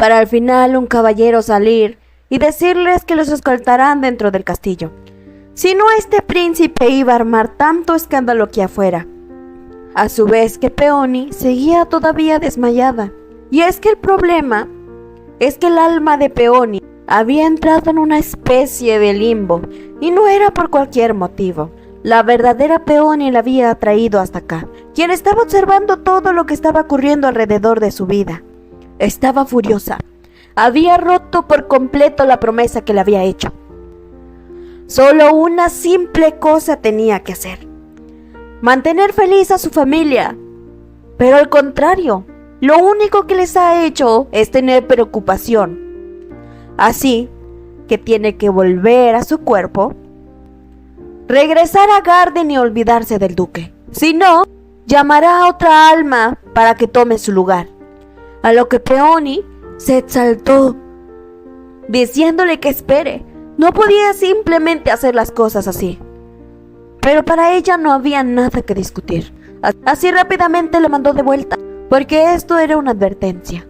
para al final un caballero salir y decirles que los escoltarán dentro del castillo. Si no, este príncipe iba a armar tanto escándalo aquí afuera. A su vez que Peony seguía todavía desmayada. Y es que el problema es que el alma de Peony había entrado en una especie de limbo, y no era por cualquier motivo. La verdadera Peony la había traído hasta acá, quien estaba observando todo lo que estaba ocurriendo alrededor de su vida. Estaba furiosa. Había roto por completo la promesa que le había hecho. Solo una simple cosa tenía que hacer: mantener feliz a su familia. Pero al contrario, lo único que les ha hecho es tener preocupación. Así que tiene que volver a su cuerpo, regresar a Garden y olvidarse del duque. Si no, llamará a otra alma para que tome su lugar. A lo que Peony se exaltó, diciéndole que espere. No podía simplemente hacer las cosas así. Pero para ella no había nada que discutir. Así rápidamente le mandó de vuelta, porque esto era una advertencia.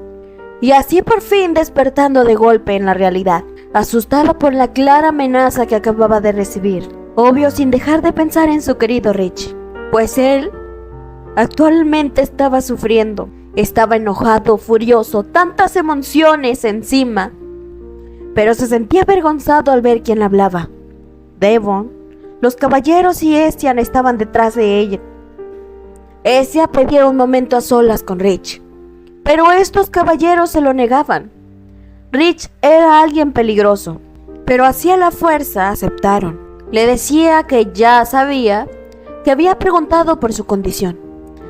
Y así por fin despertando de golpe en la realidad, asustada por la clara amenaza que acababa de recibir, obvio sin dejar de pensar en su querido Rich, pues él actualmente estaba sufriendo, estaba enojado, furioso, tantas emociones encima, pero se sentía avergonzado al ver quién le hablaba. Devon, los caballeros y Estian estaban detrás de ella. Estia pedía un momento a solas con Rich, pero estos caballeros se lo negaban. Rich era alguien peligroso, pero hacía la fuerza aceptaron. Le decía que ya sabía, que había preguntado por su condición.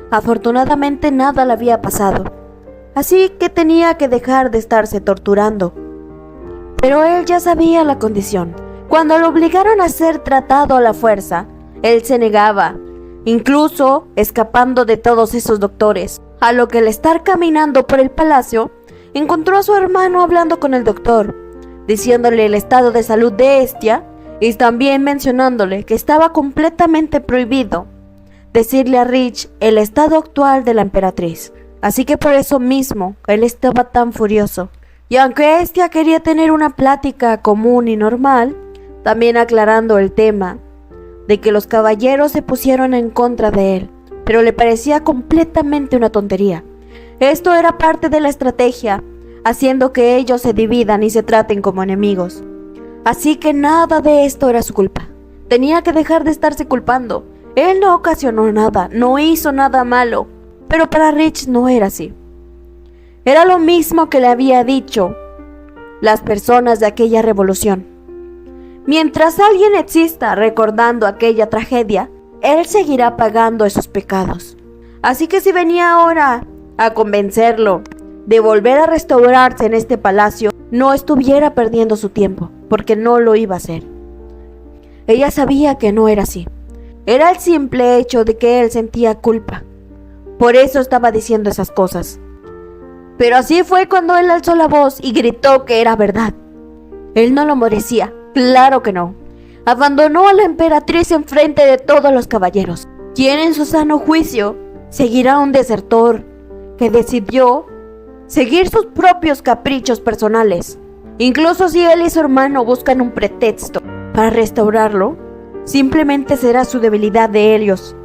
Afortunadamente nada le había pasado, así que tenía que dejar de estarse torturando. Pero él ya sabía la condición. Cuando lo obligaron a ser tratado a la fuerza, él se negaba, incluso escapando de todos esos doctores. A lo que al estar caminando por el palacio, encontró a su hermano hablando con el doctor, diciéndole el estado de salud de Estia y también mencionándole que estaba completamente prohibido decirle a Rich el estado actual de la emperatriz. Así que por eso mismo él estaba tan furioso. Y aunque Estia quería tener una plática común y normal, también aclarando el tema de que los caballeros se pusieron en contra de él, pero le parecía completamente una tontería. Esto era parte de la estrategia, haciendo que ellos se dividan y se traten como enemigos. Así que nada de esto era su culpa. Tenía que dejar de estarse culpando. Él no ocasionó nada, no hizo nada malo, pero para Rich no era así. Era lo mismo que le había dicho las personas de aquella revolución. Mientras alguien exista recordando aquella tragedia, él seguirá pagando esos pecados. Así que si venía ahora a convencerlo de volver a restaurarse en este palacio, no estuviera perdiendo su tiempo, porque no lo iba a hacer. Ella sabía que no era así. Era el simple hecho de que él sentía culpa. Por eso estaba diciendo esas cosas. Pero así fue cuando él alzó la voz y gritó que era verdad. Él no lo merecía, claro que no. Abandonó a la emperatriz en frente de todos los caballeros. ¿Quién en su sano juicio seguirá a un desertor que decidió seguir sus propios caprichos personales? Incluso si él y su hermano buscan un pretexto para restaurarlo, simplemente será su debilidad de ellos.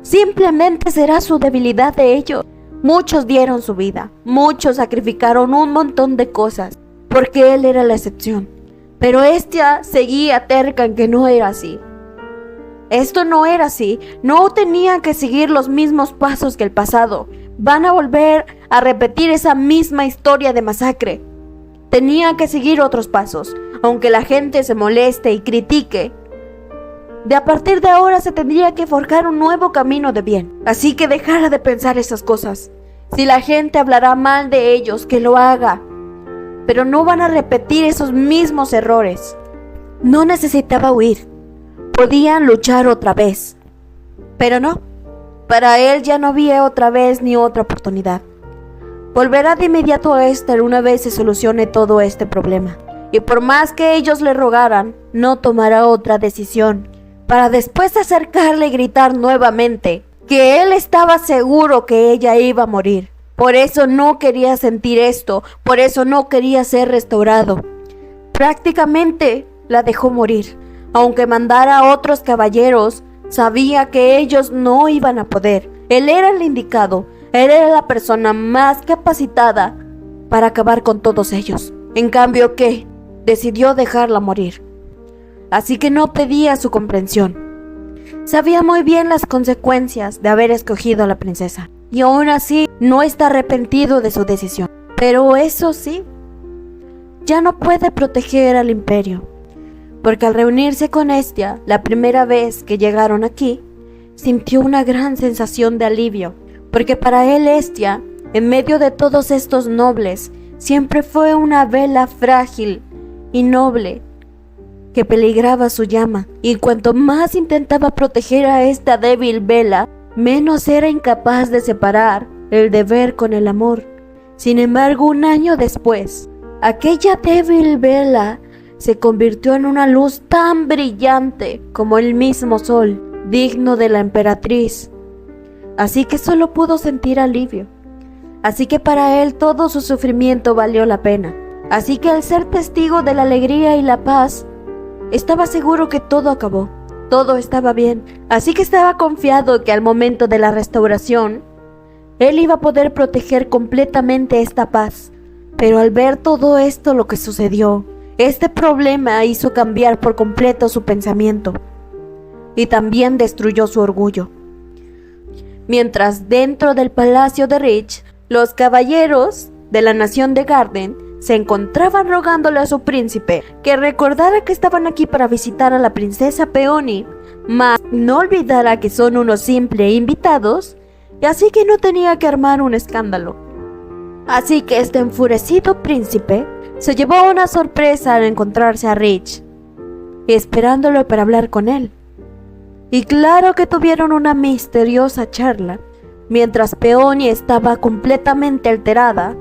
Simplemente será su debilidad de ellos. Muchos dieron su vida, muchos sacrificaron un montón de cosas, porque él era la excepción. Pero Estia seguía terca en que no era así. Esto no era así, no tenía que seguir los mismos pasos que el pasado. Van a volver a repetir esa misma historia de masacre. Tenía que seguir otros pasos, aunque la gente se moleste y critique. De a partir de ahora se tendría que forjar un nuevo camino de bien. Así que dejara de pensar esas cosas. Si la gente hablará mal de ellos, que lo haga. Pero no van a repetir esos mismos errores. No necesitaba huir. Podían luchar otra vez. Pero no. Para él ya no había otra vez ni otra oportunidad. Volverá de inmediato a Esther una vez se solucione todo este problema. Y por más que ellos le rogaran, no tomará otra decisión. Para después acercarle y gritar nuevamente que él estaba seguro que ella iba a morir. Por eso no quería sentir esto, por eso no quería ser restaurado. Prácticamente la dejó morir. Aunque mandara a otros caballeros, sabía que ellos no iban a poder. Él era el indicado, él era la persona más capacitada para acabar con todos ellos. En cambio, ¿qué? Decidió dejarla morir. Así que no pedía su comprensión. Sabía muy bien las consecuencias de haber escogido a la princesa. Y aún así, no está arrepentido de su decisión. Pero eso sí, ya no puede proteger al imperio. Porque al reunirse con Hestia, la primera vez que llegaron aquí, sintió una gran sensación de alivio. Porque para él Hestia, en medio de todos estos nobles, siempre fue una vela frágil y noble que peligraba su llama, y cuanto más intentaba proteger a esta débil vela, menos era incapaz de separar el deber con el amor. Sin embargo, un año después, aquella débil vela se convirtió en una luz tan brillante como el mismo sol, digno de la emperatriz. Así que solo pudo sentir alivio. Así que para él todo su sufrimiento valió la pena. Así que al ser testigo de la alegría y la paz, estaba seguro que todo acabó, todo estaba bien. Así que estaba confiado que al momento de la restauración, él iba a poder proteger completamente esta paz. Pero al ver todo esto lo que sucedió, este problema hizo cambiar por completo su pensamiento y también destruyó su orgullo. Mientras dentro del palacio de Rich, los caballeros de la nación de Garden se encontraban rogándole a su príncipe que recordara que estaban aquí para visitar a la princesa Peony, mas no olvidara que son unos simples invitados, y así que no tenía que armar un escándalo. Así que este enfurecido príncipe se llevó una sorpresa al encontrarse a Rich, esperándolo para hablar con él. Y claro que tuvieron una misteriosa charla, mientras Peony estaba completamente alterada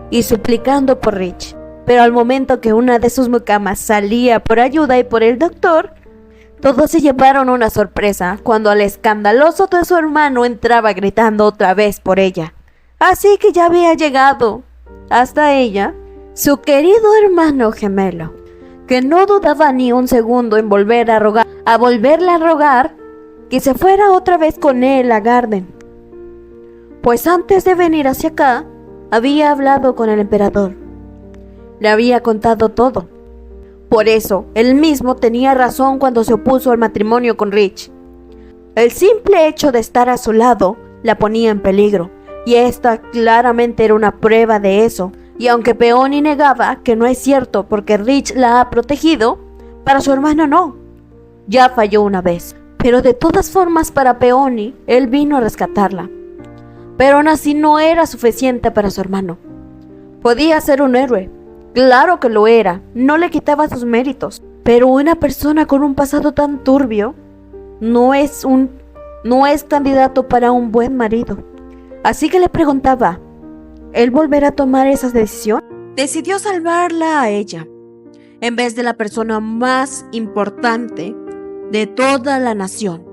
y suplicando por Rich. Pero al momento que una de sus mucamas salía por ayuda y por el doctor, todos se llevaron una sorpresa cuando el escandaloso de su hermano entraba gritando otra vez por ella. Así que ya había llegado hasta ella su querido hermano gemelo, que no dudaba ni un segundo en volverle a rogar que se fuera otra vez con él a Garden. Pues antes de venir hacia acá, había hablado con el emperador. Le había contado todo. Por eso, él mismo tenía razón cuando se opuso al matrimonio con Rich. El simple hecho de estar a su lado la ponía en peligro, y esta claramente era una prueba de eso. Y aunque Peony negaba que no es cierto porque Rich la ha protegido, para su hermano no. Ya falló una vez. Pero de todas formas para Peony, él vino a rescatarla. Pero aún así no era suficiente para su hermano. Podía ser un héroe. Claro que lo era, no le quitaba sus méritos. Pero una persona con un pasado tan turbio no es candidato para un buen marido. Así que le preguntaba, ¿él volverá a tomar esa decisión? Decidió salvarla a ella, en vez de la persona más importante de toda la nación.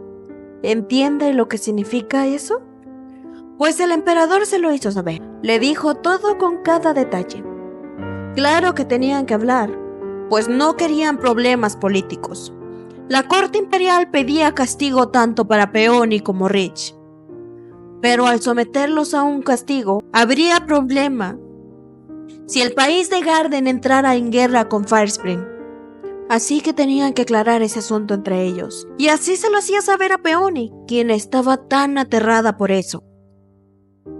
¿Entiende lo que significa eso? Pues el emperador se lo hizo saber. Le dijo todo con cada detalle. Claro que tenían que hablar, pues no querían problemas políticos. La corte imperial pedía castigo tanto para Peony como Rich. Pero al someterlos a un castigo, habría problema si el país de Garden entrara en guerra con Firespring. Así que tenían que aclarar ese asunto entre ellos. Y así se lo hacía saber a Peony, quien estaba tan aterrada por eso.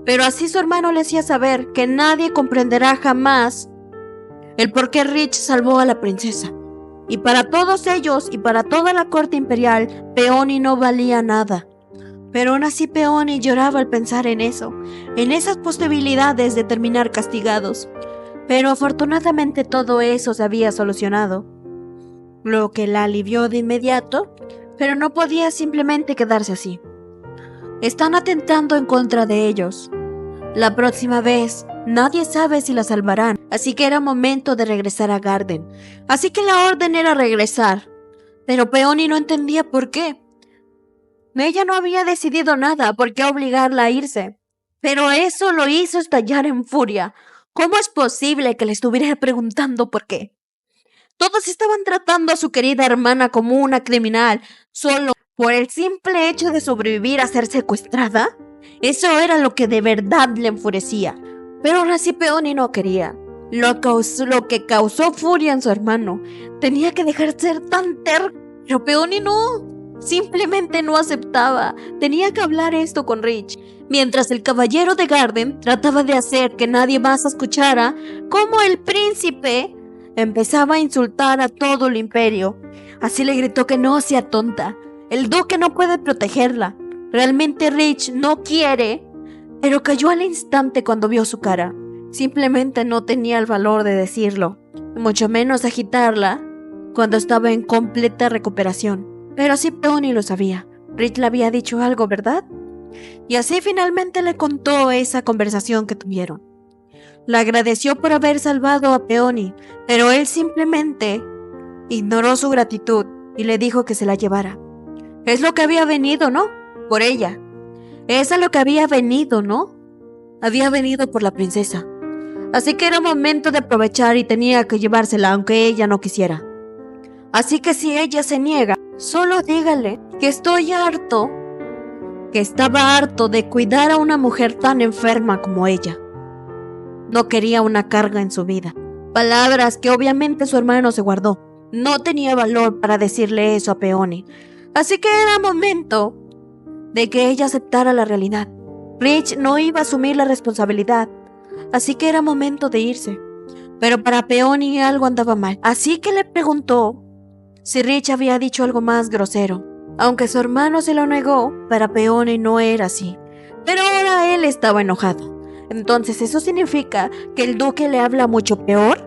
Pero así su hermano le hacía saber que nadie comprenderá jamás el por qué Rich salvó a la princesa. Y para todos ellos y para toda la corte imperial, Peony no valía nada. Pero aún así Peony lloraba al pensar en eso, en esas posibilidades de terminar castigados. Pero afortunadamente todo eso se había solucionado, lo que la alivió de inmediato, pero no podía simplemente quedarse así. Están atentando en contra de ellos. La próxima vez, nadie sabe si la salvarán, así que era momento de regresar a Garden. Así que la orden era regresar, pero Peony no entendía por qué. Ella no había decidido nada, ¿por qué obligarla a irse? Pero eso lo hizo estallar en furia. ¿Cómo es posible que le estuviera preguntando por qué? Todos estaban tratando a su querida hermana como una criminal, solo por el simple hecho de sobrevivir a ser secuestrada. Eso era lo que de verdad le enfurecía. Pero ahora sí Peony no quería. Lo que causó furia en su hermano. Tenía que dejar de ser tan terco. Pero Peony no. Simplemente no aceptaba. Tenía que hablar esto con Rich. Mientras el caballero de Garden trataba de hacer que nadie más escuchara cómo el príncipe empezaba a insultar a todo el imperio. Así le gritó que no sea tonta. El duque no puede protegerla. Realmente Rich no quiere. Pero cayó al instante cuando vio su cara. Simplemente no tenía el valor de decirlo, mucho menos agitarla cuando estaba en completa recuperación. Pero sí Peony lo sabía. Rich le había dicho algo, ¿verdad? Y así finalmente le contó esa conversación que tuvieron. Le agradeció por haber salvado a Peony, pero él simplemente ignoró su gratitud y le dijo que se la llevara. Es lo que había venido, ¿no? Por ella. Es a lo que había venido, ¿no? Había venido por la princesa. Así que era momento de aprovechar y tenía que llevársela aunque ella no quisiera. Así que si ella se niega, solo dígale que estaba harto de cuidar a una mujer tan enferma como ella. No quería una carga en su vida. Palabras que obviamente su hermano se guardó. No tenía valor para decirle eso a Peony. Así que era momento de que ella aceptara la realidad. Rich no iba a asumir la responsabilidad. Así que era momento de irse. Pero para Peony algo andaba mal. Así que le preguntó si Rich había dicho algo más grosero. Aunque su hermano se lo negó, para Peony no era así. Pero ahora él estaba enojado. Entonces, ¿eso significa que el duque le habla mucho peor?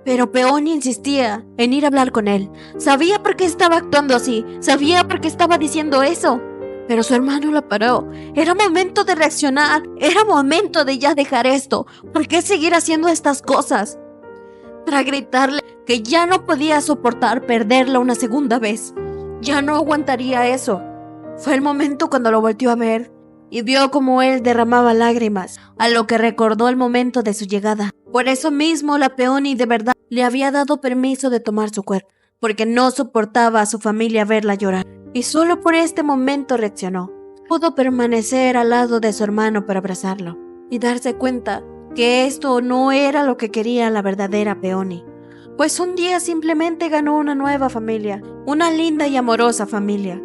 Pero Peony insistía en ir a hablar con él. Sabía por qué estaba actuando así. Sabía por qué estaba diciendo eso. Pero su hermano la paró. Era momento de reaccionar. Era momento de ya dejar esto. ¿Por qué seguir haciendo estas cosas? Para gritarle que ya no podía soportar perderla una segunda vez. Ya no aguantaría eso. Fue el momento cuando lo volteó a ver y vio como él derramaba lágrimas, a lo que recordó el momento de su llegada. Por eso mismo la Peony de verdad le había dado permiso de tomar su cuerpo, porque no soportaba a su familia verla llorar. Y solo por este momento reaccionó. Pudo permanecer al lado de su hermano para abrazarlo y darse cuenta que esto no era lo que quería la verdadera Peony. Pues un día simplemente ganó una nueva familia, una linda y amorosa familia.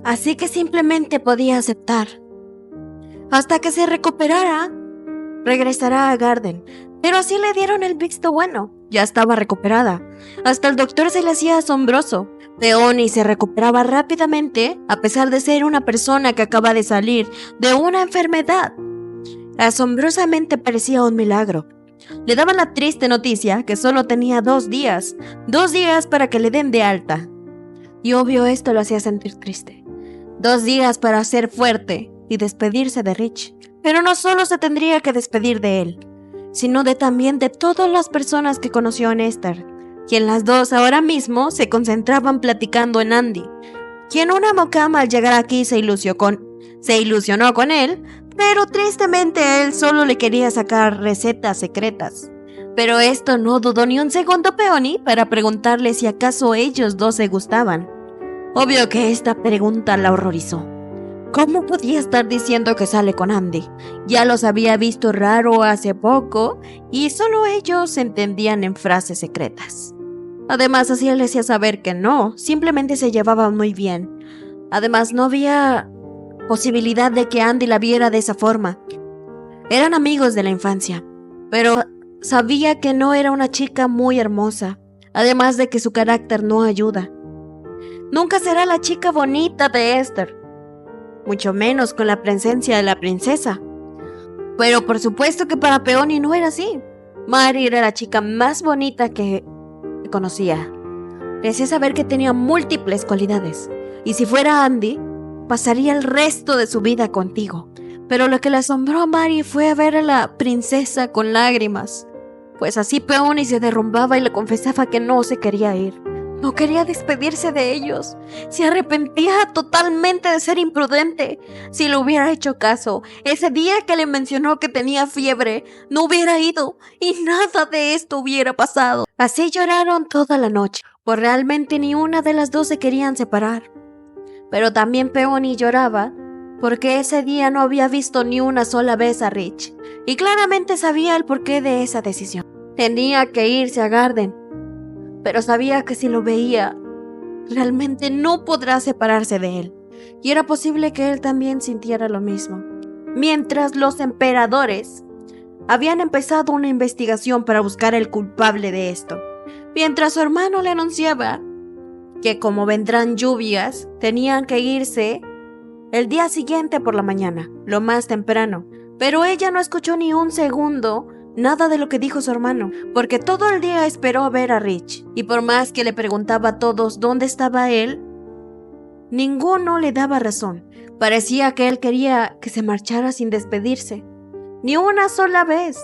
Así que simplemente podía aceptar. Hasta que se recuperara, regresará a Garden. Pero así le dieron el visto bueno. Ya estaba recuperada. Hasta el doctor se le hacía asombroso. Peony se recuperaba rápidamente, a pesar de ser una persona que acaba de salir de una enfermedad. Asombrosamente parecía un milagro. Le daban la triste noticia que solo tenía 2 días. 2 días para que le den de alta. Y obvio esto lo hacía sentir triste. 2 días para ser fuerte y despedirse de Rich. Pero no solo se tendría que despedir de él, sino también de todas las personas que conoció en Esther, quien las dos ahora mismo se concentraban platicando en Andy, quien una mocama al llegar aquí se ilusionó con él, pero tristemente él solo le quería sacar recetas secretas. Pero esto no dudó ni un segundo Peony para preguntarle si acaso ellos dos se gustaban. Obvio que esta pregunta la horrorizó. ¿Cómo podía estar diciendo que sale con Andy? Ya los había visto raro hace poco y solo ellos se entendían en frases secretas. Además, así él decía saber que no, simplemente se llevaban muy bien. Además, no había posibilidad de que Andy la viera de esa forma. Eran amigos de la infancia, pero sabía que no era una chica muy hermosa, además de que su carácter no ayuda. Nunca será la chica bonita de Esther, mucho menos con la presencia de la princesa. Pero por supuesto que para Peony no era así. Mary era la chica más bonita que conocía. Le hacía saber que tenía múltiples cualidades, y si fuera Andy, pasaría el resto de su vida contigo. Pero lo que le asombró a Mary fue ver a la princesa con lágrimas, pues así Peony se derrumbaba y le confesaba que no se quería ir. No quería despedirse de ellos. Se arrepentía totalmente de ser imprudente. Si le hubiera hecho caso, ese día que le mencionó que tenía fiebre, no hubiera ido y nada de esto hubiera pasado. Así lloraron toda la noche, pues realmente ni una de las dos se querían separar. Pero también Peony lloraba porque ese día no había visto ni una sola vez a Rich y claramente sabía el porqué de esa decisión. Tenía que irse a Garden, pero sabía que si lo veía, realmente no podrá separarse de él, y era posible que él también sintiera lo mismo. Mientras los emperadores habían empezado una investigación para buscar el culpable de esto, mientras su hermano le anunciaba que como vendrán lluvias, tenían que irse el día siguiente por la mañana, lo más temprano, pero ella no escuchó ni un segundo nada de lo que dijo su hermano, porque todo el día esperó ver a Rich, y por más que le preguntaba a todos dónde estaba él, ninguno le daba razón. Parecía que él quería que se marchara sin despedirse, ni una sola vez,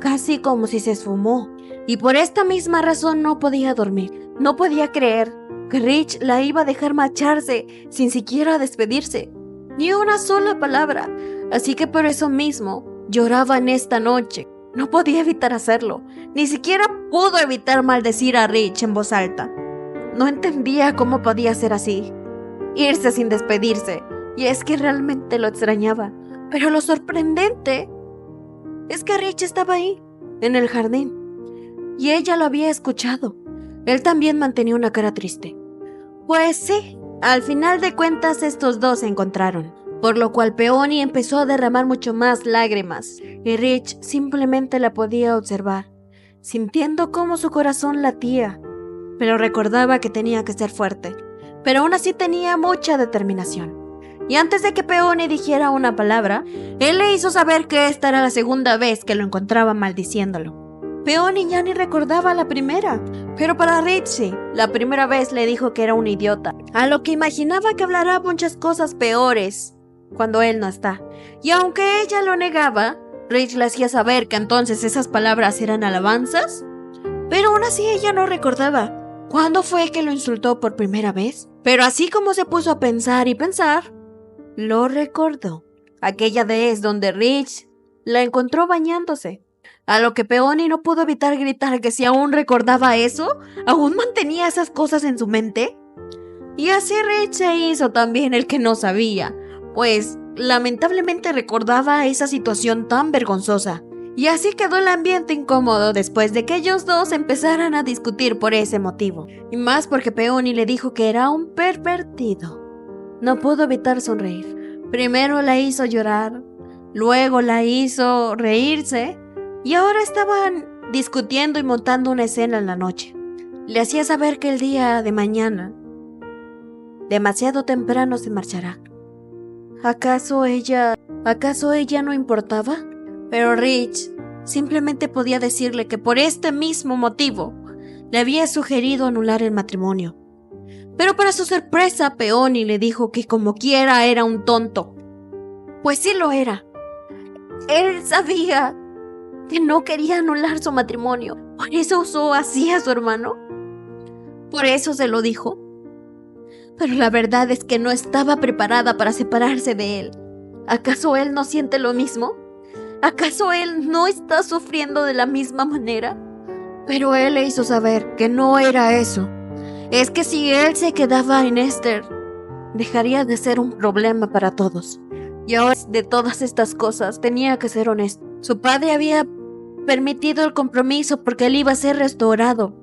casi como si se esfumó, y por esta misma razón no podía dormir. No podía creer que Rich la iba a dejar marcharse sin siquiera despedirse, ni una sola palabra, así que por eso mismo lloraba en esta noche. No podía evitar hacerlo. Ni siquiera pudo evitar maldecir a Rich en voz alta. No entendía cómo podía ser así, irse sin despedirse, y es que realmente lo extrañaba. Pero lo sorprendente es que Rich estaba ahí, en el jardín, y ella lo había escuchado. Él también mantenía una cara triste. Pues sí, al final de cuentas estos dos se encontraron, por lo cual Peony empezó a derramar mucho más lágrimas, y Rich simplemente la podía observar, sintiendo cómo su corazón latía, pero recordaba que tenía que ser fuerte, pero aún así tenía mucha determinación. Y antes de que Peony dijera una palabra, él le hizo saber que esta era la segunda vez que lo encontraba maldiciéndolo. Peony ya ni recordaba la primera, pero para Rich sí, la primera vez le dijo que era un idiota, a lo que imaginaba que hablará muchas cosas peores cuando él no está. Y aunque ella lo negaba, Rich le hacía saber que entonces esas palabras eran alabanzas, pero aún así ella no recordaba cuándo fue que lo insultó por primera vez. Pero así como se puso a pensar y pensar, lo recordó. Aquella vez donde Rich la encontró bañándose, a lo que Peony no pudo evitar gritar que si aún recordaba eso, aún mantenía esas cosas en su mente. Y así Rich se hizo también el que no sabía, pues lamentablemente recordaba esa situación tan vergonzosa. Y así quedó el ambiente incómodo después de que ellos dos empezaran a discutir por ese motivo. Y más porque Peony le dijo que era un pervertido. No pudo evitar sonreír. Primero la hizo llorar, luego la hizo reírse, y ahora estaban discutiendo y montando una escena en la noche. Le hacía saber que el día de mañana, demasiado temprano, se marchará. ¿Acaso ella no importaba? Pero Rich simplemente podía decirle que por este mismo motivo le había sugerido anular el matrimonio. Pero para su sorpresa, Peony le dijo que como quiera era un tonto. Pues sí lo era. Él sabía que no quería anular su matrimonio. Por eso usó así a su hermano. Por eso se lo dijo. Pero la verdad es que no estaba preparada para separarse de él. ¿Acaso él no siente lo mismo? ¿Acaso él no está sufriendo de la misma manera? Pero él le hizo saber que no era eso. Es que si él se quedaba en Esther, dejaría de ser un problema para todos. Y ahora, de todas estas cosas, tenía que ser honesto. Su padre había permitido el compromiso porque él iba a ser restaurado.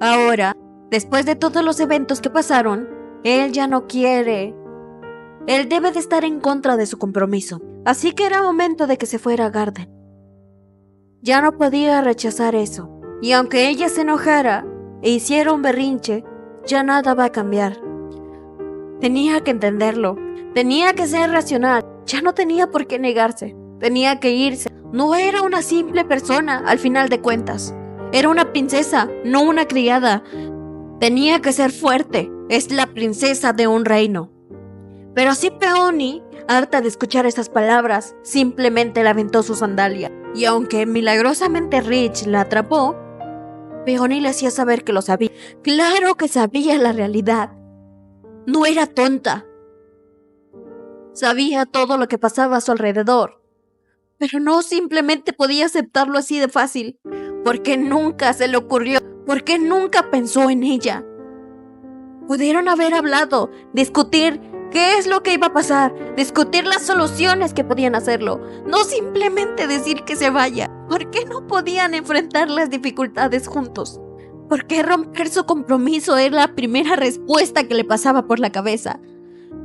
Ahora, después de todos los eventos que pasaron, él ya no quiere. Él debe de estar en contra de su compromiso. Así que era momento de que se fuera a Garden. Ya no podía rechazar eso. Y aunque ella se enojara e hiciera un berrinche, ya nada va a cambiar. Tenía que entenderlo. Tenía que ser racional. Ya no tenía por qué negarse. Tenía que irse. No era una simple persona, al final de cuentas. Era una princesa, no una criada. Tenía que ser fuerte. Es la princesa de un reino. Pero así Peony, harta de escuchar esas palabras, simplemente le aventó su sandalia. Y aunque milagrosamente Rich la atrapó, Peony le hacía saber que lo sabía. Claro que sabía la realidad. No era tonta. Sabía todo lo que pasaba a su alrededor. Pero no simplemente podía aceptarlo así de fácil. Porque nunca se le ocurrió. Porque nunca pensó en ella. Pudieron haber hablado, discutir qué es lo que iba a pasar, discutir las soluciones que podían hacerlo, no simplemente decir que se vaya. ¿Por qué no podían enfrentar las dificultades juntos? ¿Por qué romper su compromiso era la primera respuesta que le pasaba por la cabeza?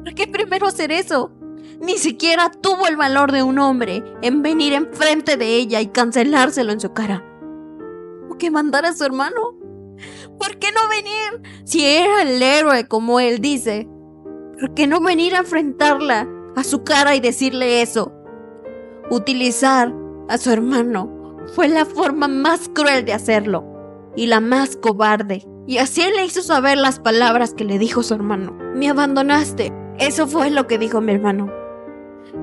¿Por qué primero hacer eso? Ni siquiera tuvo el valor de un hombre en venir enfrente de ella y cancelárselo en su cara. ¿O que mandar a su hermano? ¿Por qué no venir? Si era el héroe como él dice, ¿por qué no venir a enfrentarla a su cara y decirle eso? Utilizar a su hermano fue la forma más cruel de hacerlo y la más cobarde. Y así le hizo saber las palabras que le dijo su hermano. Me abandonaste. Eso fue lo que dijo mi hermano.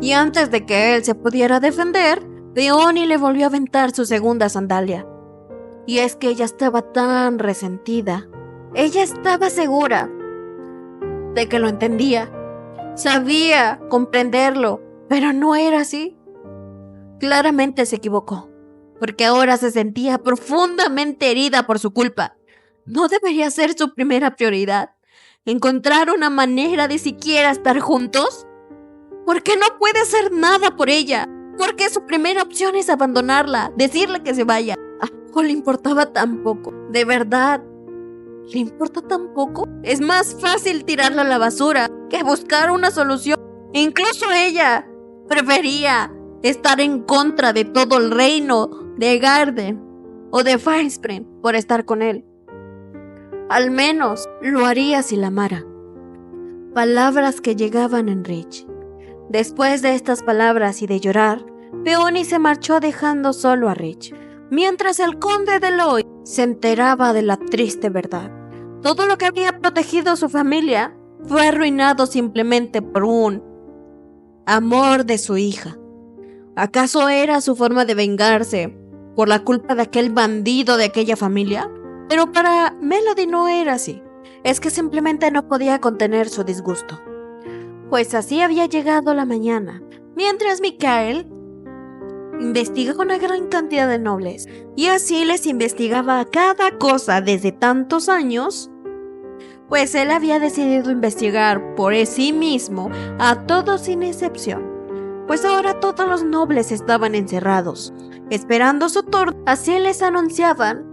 Y antes de que él se pudiera defender, Peony le volvió a aventar su segunda sandalia. Y es que ella estaba tan resentida. Ella estaba segura de que lo entendía. Sabía comprenderlo, pero no era así. Claramente se equivocó, porque ahora se sentía profundamente herida por su culpa. ¿No debería ser su primera prioridad encontrar una manera de siquiera estar juntos? ¿Por qué no puede hacer nada por ella? ¿Por qué su primera opción es abandonarla, decirle que se vaya? ¿O le importaba tan poco? ¿De verdad? ¿Le importa tan poco? Es más fácil tirarla a la basura que buscar una solución. Incluso ella prefería estar en contra de todo el reino de Garden o de Firespring por estar con él. Al menos lo haría si la amara. Palabras que llegaban en Rich. Después de estas palabras y de llorar, Peony se marchó dejando solo a Rich. Mientras el conde de Lloyd se enteraba de la triste verdad. Todo lo que había protegido a su familia fue arruinado simplemente por un amor de su hija. ¿Acaso era su forma de vengarse por la culpa de aquel bandido de aquella familia? Pero para Melody no era así. Es que simplemente no podía contener su disgusto. Pues así había llegado la mañana, mientras Mikael investigaba una gran cantidad de nobles, y así les investigaba cada cosa desde tantos años, pues él había decidido investigar por sí mismo a todos sin excepción, pues ahora todos los nobles estaban encerrados, esperando su turno. Así les anunciaban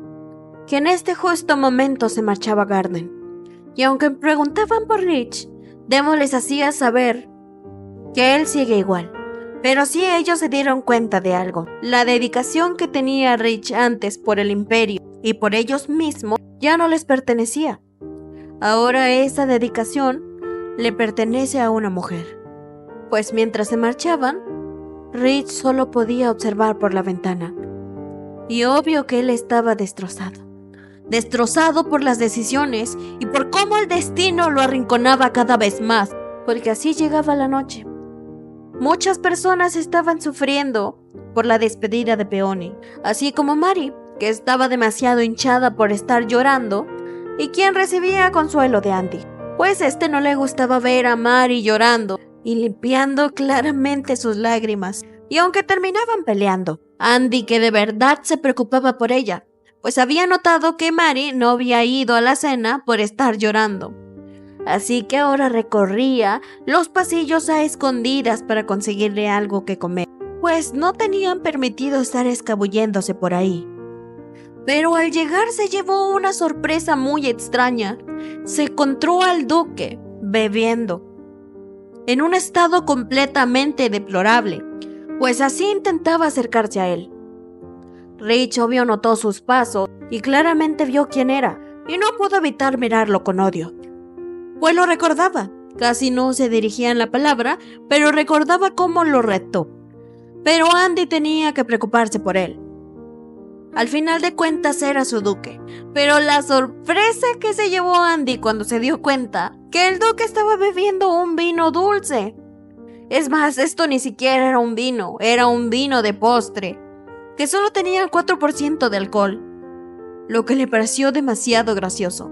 que en este justo momento se marchaba Garden, y aunque preguntaban por Rich, Demo les hacía saber que él sigue igual. Pero sí ellos se dieron cuenta de algo. La dedicación que tenía Rich antes por el imperio y por ellos mismos ya no les pertenecía. Ahora esa dedicación le pertenece a una mujer. Pues mientras se marchaban, Rich solo podía observar por la ventana. Y obvio que él estaba destrozado. Destrozado por las decisiones y por cómo el destino lo arrinconaba cada vez más. Porque así llegaba la noche. Muchas personas estaban sufriendo por la despedida de Peony, así como Mary, que estaba demasiado hinchada por estar llorando y quien recibía consuelo de Andy, pues no le gustaba ver a Mary llorando y limpiando claramente sus lágrimas. Y aunque terminaban peleando, Andy, que de verdad se preocupaba por ella, pues había notado que Mary no había ido a la cena por estar llorando. Así que ahora recorría los pasillos a escondidas para conseguirle algo que comer, pues no tenían permitido estar escabulléndose por ahí. Pero al llegar se llevó una sorpresa muy extraña. Se encontró al duque bebiendo, en un estado completamente deplorable, pues así intentaba acercarse a él. Rich obvio notó sus pasos y claramente vio quién era, y no pudo evitar mirarlo con odio. Pues lo recordaba, casi no se dirigía en la palabra, pero recordaba cómo lo retó. Pero Andy tenía que preocuparse por él. Al final de cuentas era su duque, pero la sorpresa que se llevó Andy cuando se dio cuenta que el duque estaba bebiendo un vino dulce. Es más, esto ni siquiera era un vino de postre, que solo tenía el 4% de alcohol. lo que le pareció demasiado gracioso.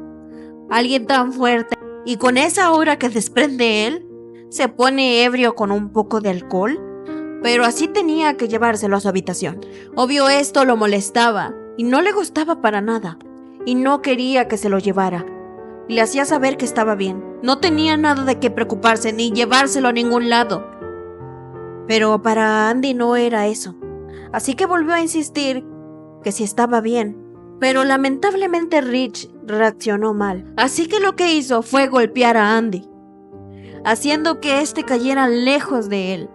Alguien tan fuerte y con esa aura que desprende él, se pone ebrio con un poco de alcohol, pero así tenía que llevárselo a su habitación. Obvio esto lo molestaba y no le gustaba para nada, y no quería que se lo llevara. Le hacía saber que estaba bien, no tenía nada de qué preocuparse ni llevárselo a ningún lado. Pero para Andy no era eso, así que volvió a insistir que si estaba bien. Pero lamentablemente Rich reaccionó mal, así que lo que hizo fue golpear a Andy, haciendo que éste cayera lejos de él,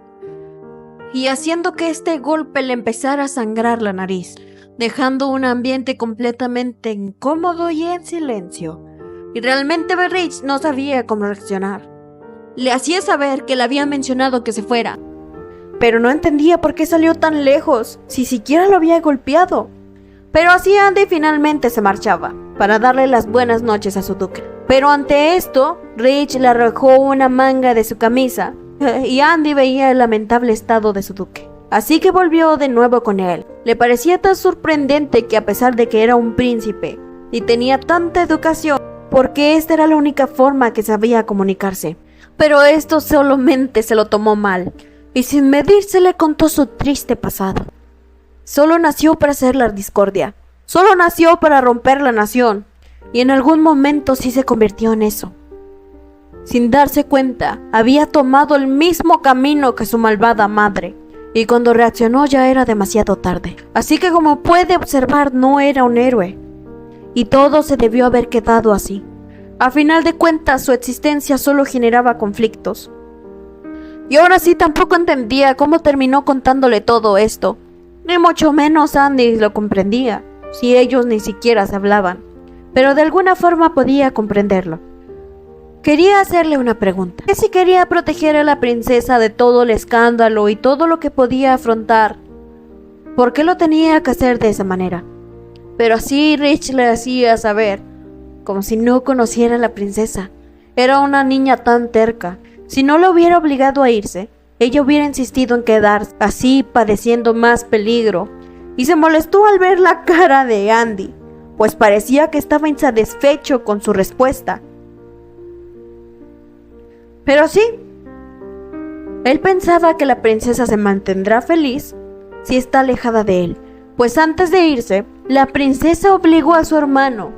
y haciendo que este golpe le empezara a sangrar la nariz, dejando un ambiente completamente incómodo y en silencio. Y realmente Rich no sabía cómo reaccionar. Le hacía saber que le había mencionado que se fuera, pero no entendía por qué salió tan lejos, si siquiera lo había golpeado. Pero así Andy finalmente se marchaba, para darle las buenas noches a su duque. Pero ante esto, Rich le arrojó una manga de su camisa, y Andy veía el lamentable estado de su duque. Así que volvió de nuevo con él. Le parecía tan sorprendente que a pesar de que era un príncipe, y tenía tanta educación, porque esta era la única forma que sabía comunicarse. Pero esto solamente se lo tomó mal, y sin medirse le contó su triste pasado. Solo nació para hacer la discordia, solo nació para romper la nación, y en algún momento sí se convirtió en eso. Sin darse cuenta, había tomado el mismo camino que su malvada madre, y cuando reaccionó ya era demasiado tarde. Así que como puede observar, no era un héroe, y todo se debió haber quedado así. A final de cuentas, su existencia solo generaba conflictos. Y ahora sí tampoco entendía cómo terminó contándole todo esto. Ni mucho menos Andy lo comprendía, si ellos ni siquiera se hablaban, pero de alguna forma podía comprenderlo. Quería hacerle una pregunta, que si quería proteger a la princesa de todo el escándalo y todo lo que podía afrontar, ¿por qué lo tenía que hacer de esa manera? Pero así Rich le hacía saber, como si no conociera a la princesa. Era una niña tan terca, si no la hubiera obligado a irse, ella hubiera insistido en quedarse, así padeciendo más peligro, y se molestó al ver la cara de Andy, pues parecía que estaba insatisfecho con su respuesta. Pero sí, él pensaba que la princesa se mantendrá feliz si está alejada de él, pues antes de irse, la princesa obligó a su hermano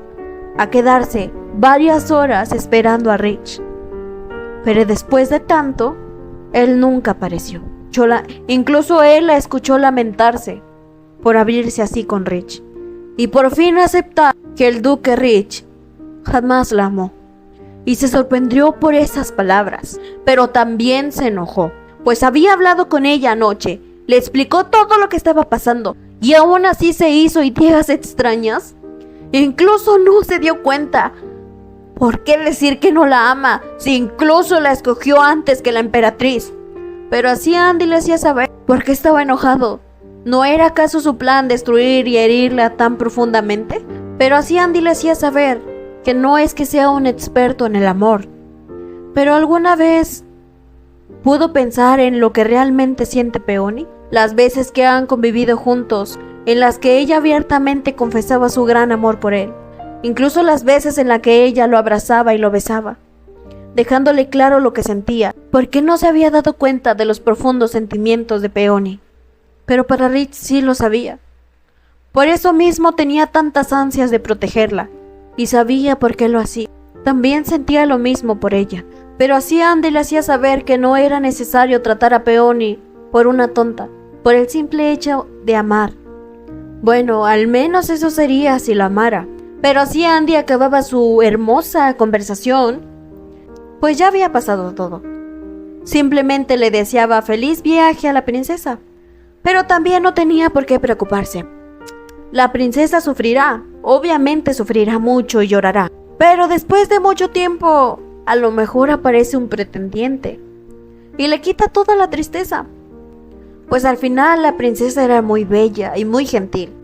a quedarse varias horas esperando a Rich. Pero después de tanto, él nunca apareció. Incluso él la escuchó lamentarse por abrirse así con Rich, y por fin aceptar que el duque Rich jamás la amó. Y se sorprendió por esas palabras, pero también se enojó, pues había hablado con ella anoche, le explicó todo lo que estaba pasando, y aún así se hizo ideas extrañas. Incluso no se dio cuenta. ¿Por qué decir que no la ama, si incluso la escogió antes que la emperatriz? Pero así Andy le hacía saber por qué estaba enojado. ¿No era acaso su plan destruir y herirla tan profundamente? Pero así Andy le hacía saber que no es que sea un experto en el amor, pero alguna vez pudo pensar en lo que realmente siente Peony, las veces que han convivido juntos, en las que ella abiertamente confesaba su gran amor por él, incluso las veces en las que ella lo abrazaba y lo besaba, dejándole claro lo que sentía, porque no se había dado cuenta de los profundos sentimientos de Peony. Pero para Rich sí lo sabía. Por eso mismo tenía tantas ansias de protegerla, y sabía por qué lo hacía. También sentía lo mismo por ella, pero así Andy le hacía saber que no era necesario tratar a Peony por una tonta, por el simple hecho de amar. Bueno, al menos eso sería si la amara. Pero así Andy acababa su hermosa conversación, pues ya había pasado todo. Simplemente le deseaba feliz viaje a la princesa, pero también no tenía por qué preocuparse. La princesa sufrirá, obviamente sufrirá mucho y llorará, pero después de mucho tiempo, a lo mejor aparece un pretendiente y le quita toda la tristeza. Pues al final la princesa era muy bella y muy gentil.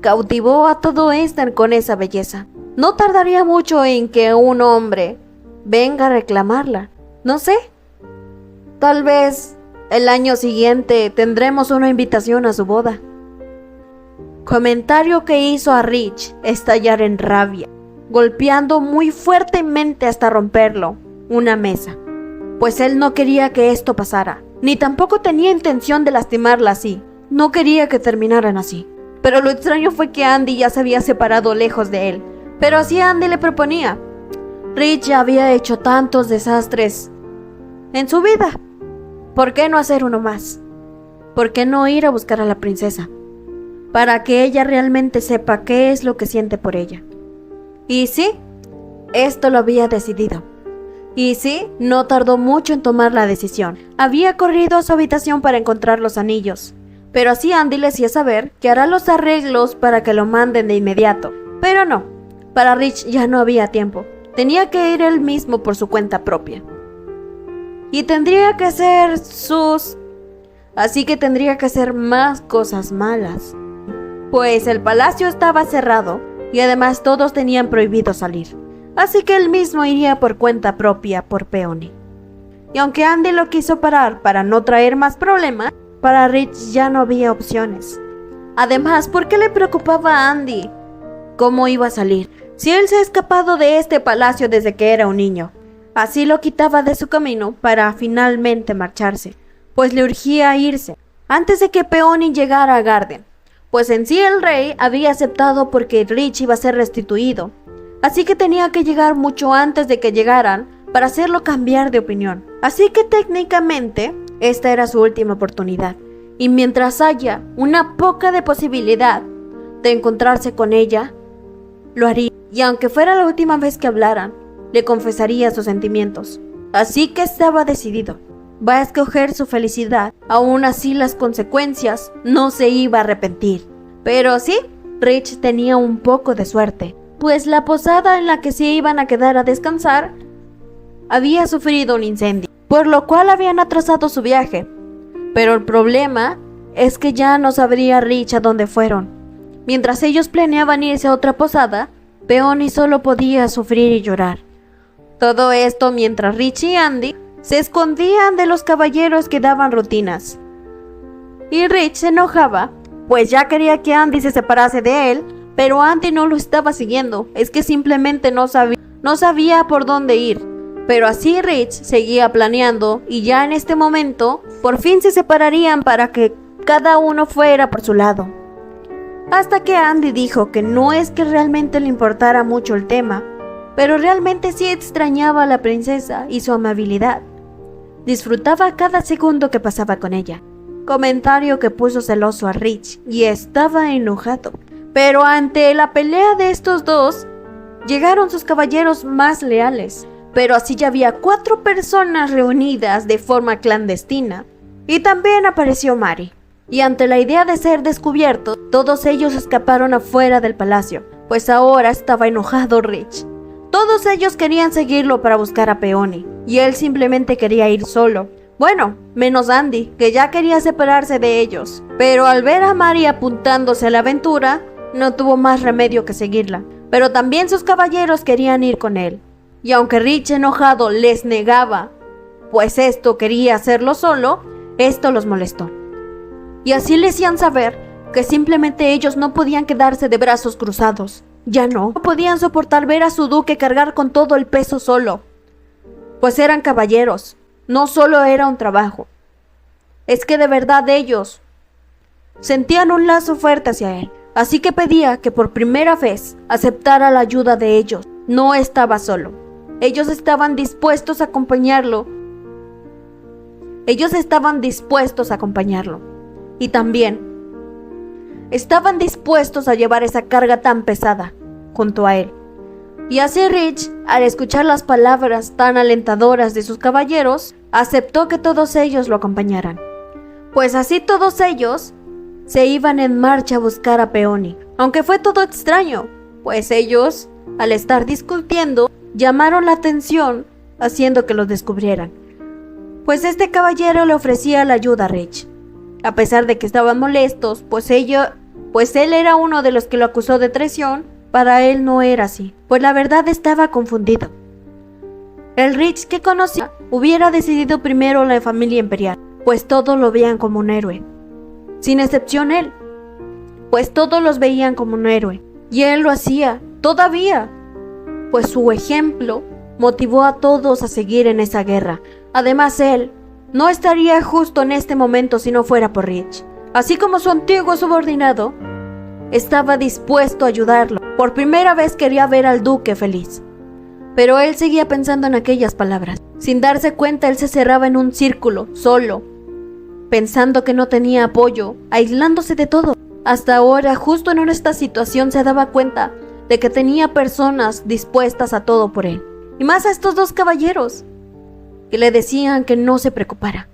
Cautivó a todo este con esa belleza. No tardaría mucho en que un hombre venga a reclamarla. No sé, tal vez el año siguiente tendremos una invitación a su boda. comentario que hizo a Rich estallar en rabia, golpeando muy fuertemente hasta romperlo, una mesa. Pues él no quería que esto pasara, ni tampoco tenía intención de lastimarla así. No quería que terminaran así. Pero lo extraño fue que Andy ya se había separado lejos de él. Pero así Andy le proponía. Rich ya había hecho tantos desastres en su vida. ¿Por qué no hacer uno más? ¿Por qué no ir a buscar a la princesa? Para que ella realmente sepa qué es lo que siente por ella. Y sí, esto lo había decidido. Y sí, no tardó mucho en tomar la decisión. Había corrido a su habitación para encontrar los anillos. Pero así Andy le hacía saber que hará los arreglos para que lo manden de inmediato. Pero no, para Rich ya no había tiempo. Tenía que ir él mismo por su cuenta propia. Y tendría que hacer Así que tendría que hacer más cosas malas. Pues el palacio estaba cerrado y además todos tenían prohibido salir. Así que él mismo iría por cuenta propia por Peony. Y aunque Andy lo quiso parar para no traer más problemas, para Rich ya no había opciones. Además, ¿por qué le preocupaba a Andy cómo iba a salir? Si él se ha escapado de este palacio desde que era un niño. Así lo quitaba de su camino para finalmente marcharse, pues le urgía irse, antes de que Peony llegara a Garden. Pues en sí el rey había aceptado porque Rich iba a ser restituido. Así que tenía que llegar mucho antes de que llegaran para hacerlo cambiar de opinión. Así que técnicamente esta era su última oportunidad. Y mientras haya una poca de posibilidad de encontrarse con ella, lo haría. Y aunque fuera la última vez que hablaran, le confesaría sus sentimientos. Así que estaba decidido. Va a escoger su felicidad. Aún así las consecuencias no se iba a arrepentir. Pero sí, Rich tenía un poco de suerte, pues la posada en la que se iban a quedar a descansar había sufrido un incendio, por lo cual habían atrasado su viaje. Pero el problema es que ya no sabría Rich a dónde fueron. Mientras ellos planeaban irse a otra posada, Peony solo podía sufrir y llorar. Todo esto mientras Rich y Andy se escondían de los caballeros que daban rutinas. Y Rich se enojaba, pues ya quería que Andy se separase de él, pero Andy no lo estaba siguiendo, es que simplemente no sabía por dónde ir. Pero así Rich seguía planeando y ya en este momento por fin se separarían para que cada uno fuera por su lado. Hasta que Andy dijo que no es que realmente le importara mucho el tema, pero realmente sí extrañaba a la princesa y su amabilidad. Disfrutaba cada segundo que pasaba con ella. Comentario que puso celoso a Rich y estaba enojado. Pero ante la pelea de estos dos, llegaron sus caballeros más leales. Pero así ya había 4 personas reunidas de forma clandestina. Y también apareció Mary. Y ante la idea de ser descubiertos, todos ellos escaparon afuera del palacio, pues ahora estaba enojado Rich. Todos ellos querían seguirlo para buscar a Peony, y él simplemente quería ir solo. Bueno, menos Andy, que ya quería separarse de ellos. Pero al ver a Mary apuntándose a la aventura, no tuvo más remedio que seguirla. Pero también sus caballeros querían ir con él. Y aunque Rich enojado les negaba, pues esto quería hacerlo solo, esto los molestó. Y así le hacían saber que simplemente ellos no podían quedarse de brazos cruzados. Ya no podían soportar ver a su duque cargar con todo el peso solo. Pues eran caballeros, no solo era un trabajo. Es que de verdad ellos sentían un lazo fuerte hacia él. Así que pedía que por primera vez aceptara la ayuda de ellos. No estaba solo. Ellos estaban dispuestos a acompañarlo. Y también estaban dispuestos a llevar esa carga tan pesada junto a él. Y así Rich, al escuchar las palabras tan alentadoras de sus caballeros, aceptó que todos ellos lo acompañaran. Pues así todos ellos se iban en marcha a buscar a Peony. Aunque fue todo extraño, pues ellos, al estar discutiendo, llamaron la atención, haciendo que los descubrieran. Pues este caballero le ofrecía la ayuda a Rich. A pesar de que estaban molestos, pues él era uno de los que lo acusó de traición, para él no era así, pues la verdad estaba confundido. El Rich que conocía hubiera decidido primero la familia imperial, pues todos lo veían como un héroe, sin excepción él. pues todos los veían como un héroe, y él lo hacía, todavía, pues su ejemplo motivó a todos a seguir en esa guerra. Además, él no estaría justo en este momento si no fuera por Rich. Así como su antiguo subordinado, estaba dispuesto a ayudarlo. Por primera vez quería ver al duque feliz. Pero él seguía pensando en aquellas palabras. Sin darse cuenta, él se cerraba en un círculo, solo, pensando que no tenía apoyo, aislándose de todo. Hasta ahora, justo en esta situación, se daba cuenta de que tenía personas dispuestas a todo por él. Y más a estos dos caballeros, que le decían que no se preocupara.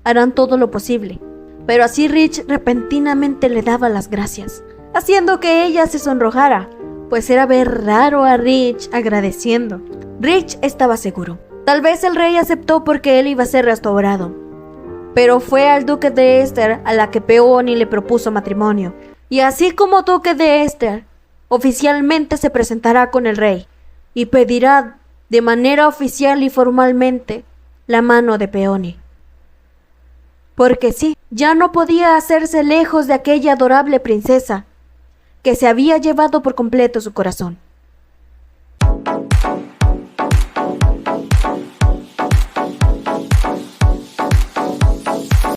Harán todo lo posible. Pero así Rich repentinamente le daba las gracias, haciendo que ella se sonrojara, pues era ver raro a Rich agradeciendo. Rich estaba seguro. Tal vez el rey aceptó porque él iba a ser restaurado. Pero fue al duque de Este a la que Peony le propuso matrimonio. Y así como duque de Este, oficialmente se presentará con el rey y pedirá de manera oficial y formalmente la mano de Peony. Porque sí, ya no podía hacerse lejos de aquella adorable princesa que se había llevado por completo su corazón.